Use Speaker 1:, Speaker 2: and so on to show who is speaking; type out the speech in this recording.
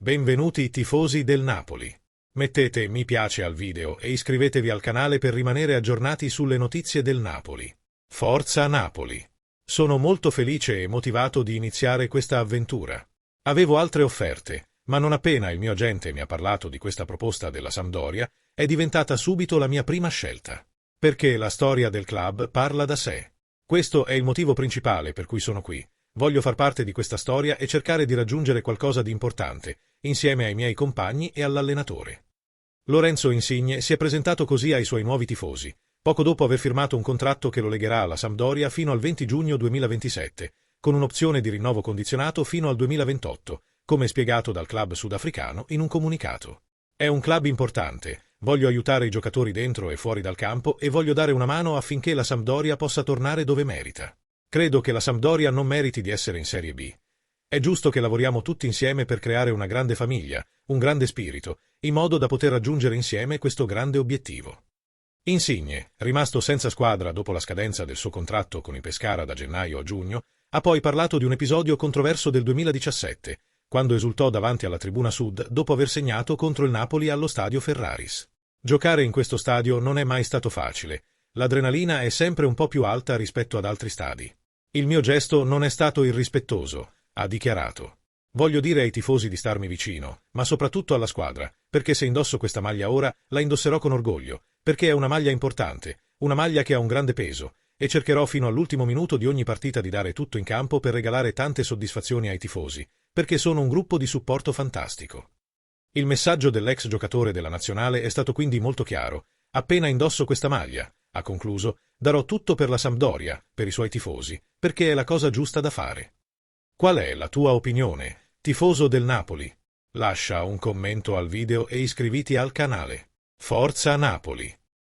Speaker 1: Benvenuti tifosi del Napoli. Mettete mi piace al video e iscrivetevi al canale per rimanere aggiornati sulle notizie del Napoli. Forza Napoli! Sono molto felice e motivato di iniziare questa avventura. Avevo altre offerte, ma non appena il mio agente mi ha parlato di questa proposta della Sampdoria, è diventata subito la mia prima scelta. Perché la storia del club parla da sé. Questo è il motivo principale per cui sono qui. Voglio far parte di questa storia e cercare di raggiungere qualcosa di importante, insieme ai miei compagni e all'allenatore. Lorenzo Insigne si è presentato così ai suoi nuovi tifosi, poco dopo aver firmato un contratto che lo legherà alla Sampdoria fino al 20 giugno 2027, con un'opzione di rinnovo condizionato fino al 2028, come spiegato dal club sudafricano in un comunicato. È un club importante, voglio aiutare i giocatori dentro e fuori dal campo e voglio dare una mano affinché la Sampdoria possa tornare dove merita. Credo che la Sampdoria non meriti di essere in Serie B. È giusto che lavoriamo tutti insieme per creare una grande famiglia, un grande spirito, in modo da poter raggiungere insieme questo grande obiettivo. Insigne, rimasto senza squadra dopo la scadenza del suo contratto con i Pescara da gennaio a giugno, ha poi parlato di un episodio controverso del 2017, quando esultò davanti alla tribuna sud dopo aver segnato contro il Napoli allo stadio Ferraris. Giocare in questo stadio non è mai stato facile, l'adrenalina è sempre un po' più alta rispetto ad altri stadi. Il mio gesto non è stato irrispettoso, ha dichiarato. Voglio dire ai tifosi di starmi vicino, ma soprattutto alla squadra, perché se indosso questa maglia ora, la indosserò con orgoglio, perché è una maglia importante, una maglia che ha un grande peso, e cercherò fino all'ultimo minuto di ogni partita di dare tutto in campo per regalare tante soddisfazioni ai tifosi, perché sono un gruppo di supporto fantastico. Il messaggio dell'ex giocatore della nazionale è stato quindi molto chiaro. Appena indosso questa maglia, ha concluso, darò tutto per la Sampdoria, per i suoi tifosi, perché è la cosa giusta da fare. Qual è la tua opinione, tifoso del Napoli? Lascia un commento al video e iscriviti al canale. Forza Napoli!